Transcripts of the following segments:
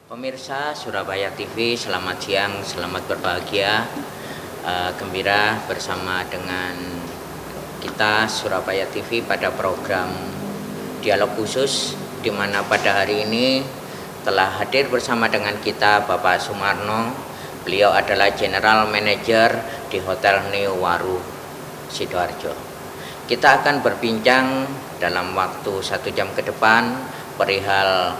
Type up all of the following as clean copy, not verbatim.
Pemirsa Surabaya TV, selamat siang, selamat berbahagia, gembira bersama dengan kita Surabaya TV pada program dialog khusus, di mana pada hari ini telah hadir bersama dengan kita Bapak Sumarno. Beliau adalah General Manager di Hotel Neo Waru Sidoarjo. Kita akan berbincang dalam waktu 1 jam ke depan perihal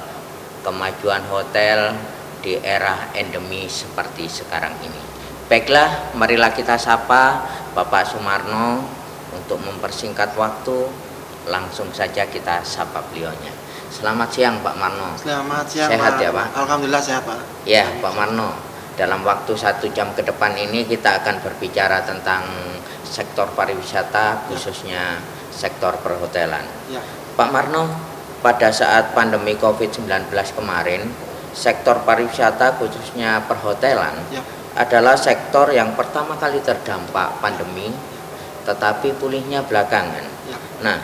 kemajuan hotel di era endemi seperti sekarang ini. Baiklah, marilah kita sapa Bapak Sumarno. Untuk mempersingkat waktu, langsung saja kita sapa beliaunya. Selamat siang Pak Marno. Selamat siang. Sehat Pak. Ya Pak? Alhamdulillah sehat Pak. Ya Pak Marno, dalam waktu 1 jam ke depan ini kita akan berbicara tentang sektor pariwisata, khususnya sektor perhotelan. Ya. Pak Marno, pada saat pandemi COVID-19 kemarin, sektor pariwisata khususnya perhotelan adalah sektor yang pertama kali terdampak pandemi, tetapi pulihnya belakangan. Nah,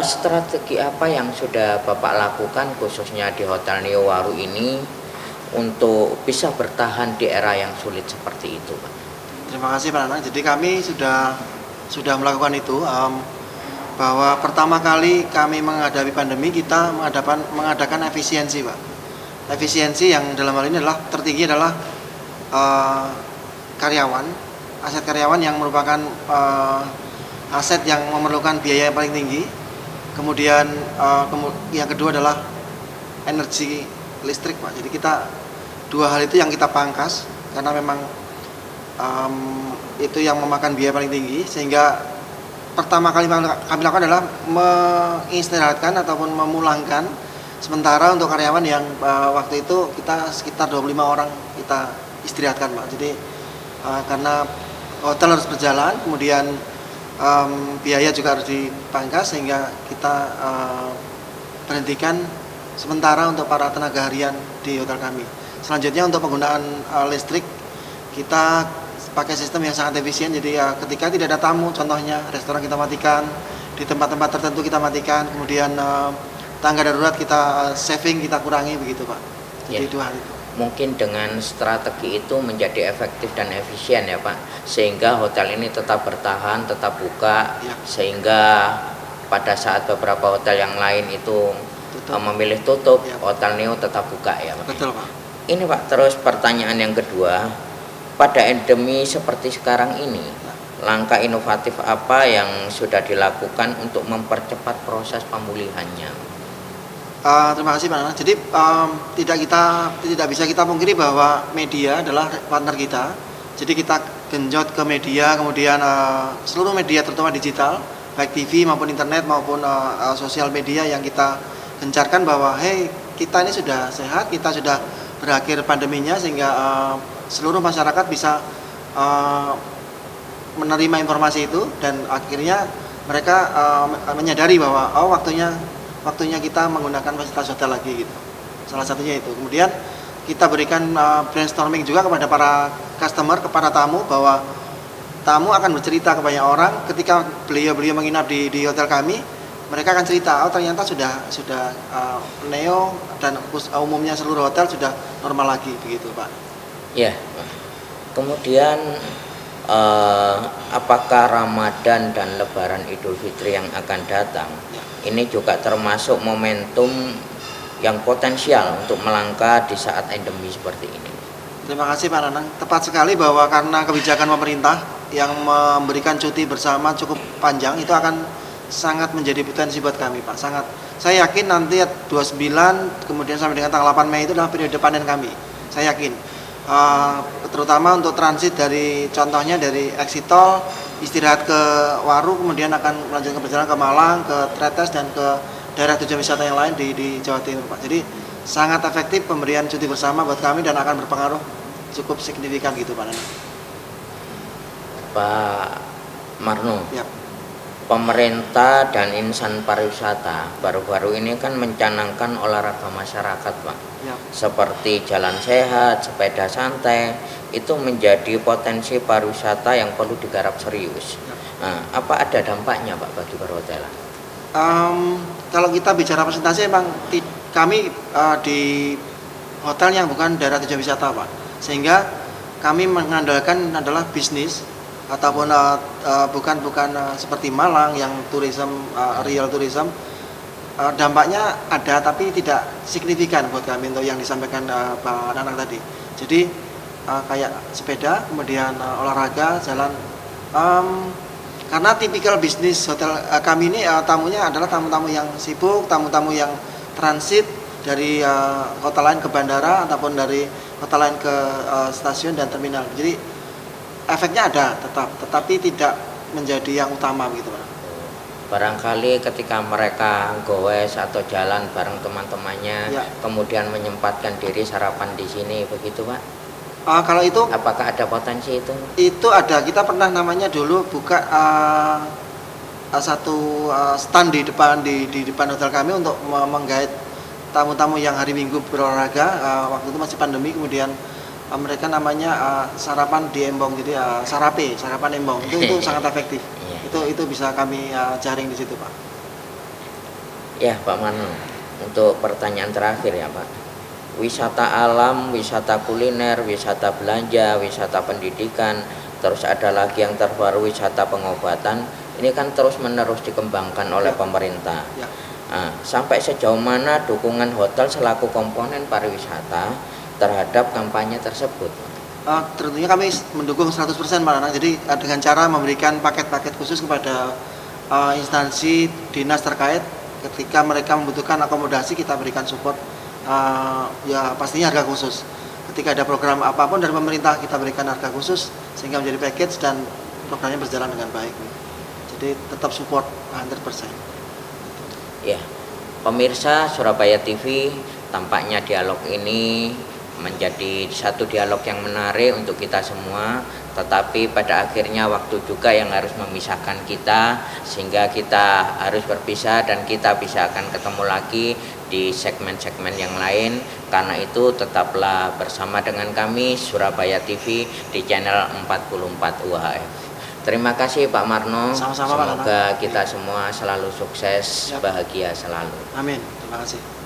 strategi apa yang sudah Bapak lakukan khususnya di Hotel Neo Waru ini untuk bisa bertahan di era yang sulit seperti itu, Pak? Terima kasih Pak Nana. Jadi kami sudah melakukan itu. Bahwa pertama kali kami menghadapi pandemi, kita mengadakan efisiensi Pak. Efisiensi yang dalam hal ini adalah tertinggi adalah karyawan, aset karyawan yang merupakan aset yang memerlukan biaya yang paling tinggi. Kemudian yang kedua adalah energi listrik Pak. Jadi kita dua hal itu yang kita pangkas karena memang itu yang memakan biaya paling tinggi, sehingga pertama kali kami lakukan adalah mengistirahatkan ataupun memulangkan sementara untuk karyawan yang waktu itu kita sekitar 25 orang kita istirahatkan Pak. Jadi karena hotel harus berjalan, kemudian biaya juga harus dipangkas, sehingga kita berhentikan sementara untuk para tenaga harian di hotel kami. Selanjutnya untuk penggunaan listrik, kita pakai sistem yang sangat efisien. Jadi ketika tidak ada tamu, contohnya restoran kita matikan, di tempat-tempat tertentu kita matikan, kemudian tangga darurat kita saving, kita kurangi, begitu Pak. Jadi dua hal itu. Mungkin dengan strategi itu menjadi efektif dan efisien ya Pak, sehingga hotel ini tetap bertahan, tetap buka, sehingga pada saat beberapa hotel yang lain itu memilih tutup, Hotel Neo tetap buka ya Pak. Betul Pak. Ini Pak, terus pertanyaan yang kedua, pada endemi seperti sekarang ini, langkah inovatif apa yang sudah dilakukan untuk mempercepat proses pemulihannya? Terima kasih Pak Nana. Jadi tidak bisa kita pungkiri bahwa media adalah partner kita. Jadi kita genjot ke media, kemudian seluruh media terutama digital, baik TV maupun internet maupun sosial media, yang kita gencarkan bahwa kita ini sudah sehat, kita sudah berakhir pandeminya, sehingga seluruh masyarakat bisa menerima informasi itu, dan akhirnya mereka menyadari bahwa waktunya kita menggunakan fasilitas hotel lagi gitu. Salah satunya itu. Kemudian kita berikan brainstorming juga kepada para customer, kepada tamu, bahwa tamu akan bercerita ke banyak orang ketika beliau menginap di hotel kami. Mereka akan cerita, ternyata sudah Neo dan umumnya seluruh hotel sudah normal lagi, begitu Pak. Ya, kemudian apakah Ramadan dan Lebaran Idul Fitri yang akan datang ini juga termasuk momentum yang potensial untuk melangkah di saat endemi seperti ini? Terima kasih Pak Nanang. Tepat sekali bahwa karena kebijakan pemerintah yang memberikan cuti bersama cukup panjang, itu akan sangat menjadi potensi buat kami Pak. Sangat. Saya yakin nanti 29 kemudian sampai dengan tanggal 8 Mei itu adalah periode panen kami. Saya yakin. Terutama untuk transit contohnya dari exit tol, istirahat ke Waru, kemudian akan melanjutkan perjalanan ke Malang, ke Tretes, dan ke daerah tujuan wisata yang lain di Jawa Timur Pak. Jadi sangat efektif pemberian cuti bersama buat kami dan akan berpengaruh cukup signifikan gitu Pak Nana. Pak Marno, Ya. pemerintah dan insan pariwisata baru-baru ini kan mencanangkan olahraga masyarakat, Pak. Ya. Seperti jalan sehat, sepeda santai, itu menjadi potensi pariwisata yang perlu digarap serius. Nah, apa ada dampaknya, Pak, bagi perhotelan? Kalau kita bicara presentasi, emang kami di hotel yang bukan daerah tujuan wisata, Pak. Sehingga kami mengandalkan adalah bisnis ataupun bukan seperti Malang yang real tourism. Dampaknya ada tapi tidak signifikan buat kami untuk yang disampaikan Pak Nanang tadi. Jadi kayak sepeda, kemudian olahraga, jalan. Karena tipikal bisnis hotel kami ini tamunya adalah tamu-tamu yang sibuk, tamu-tamu yang transit dari kota lain ke bandara ataupun dari kota lain ke stasiun dan terminal. Jadi efeknya ada tetapi tidak menjadi yang utama begitu Pak. Barangkali ketika mereka goes atau jalan bareng teman-temannya, Ya. kemudian menyempatkan diri sarapan di sini, begitu Pak? Kalau itu Apakah ada potensi itu? Itu ada, kita pernah namanya dulu buka satu stand di depan hotel kami untuk menggait tamu-tamu yang hari Minggu berolahraga. Waktu itu masih pandemi, kemudian mereka namanya sarapan di embong, jadi sarapan embong. Itu sangat efektif. Iya. Itu bisa kami jaring di situ, Pak. Ya, Pak Mano, untuk pertanyaan terakhir ya, Pak. Wisata alam, wisata kuliner, wisata belanja, wisata pendidikan, terus ada lagi yang terbaru wisata pengobatan. Ini kan terus-menerus dikembangkan oleh pemerintah. Ya. Nah, sampai sejauh mana dukungan hotel selaku komponen pariwisata terhadap kampanye tersebut? Tentunya kami mendukung 100% Pak Nanang. Jadi dengan cara memberikan paket-paket khusus kepada instansi dinas terkait ketika mereka membutuhkan akomodasi, kita berikan support. Ya pastinya harga khusus. Ketika ada program apapun dari pemerintah, kita berikan harga khusus sehingga menjadi package dan programnya berjalan dengan baik. Jadi tetap support 100%. Ya, pemirsa Surabaya TV, tampaknya dialog ini menjadi satu dialog yang menarik untuk kita semua, tetapi pada akhirnya waktu juga yang harus memisahkan kita, sehingga kita harus berpisah dan kita bisa akan ketemu lagi di segmen-segmen yang lain. Karena itu tetaplah bersama dengan kami Surabaya TV di channel 44 UHF. Terima kasih Pak Marno. Sama-sama, Pak Semoga kita semua selalu sukses, bahagia selalu. Amin. Terima kasih.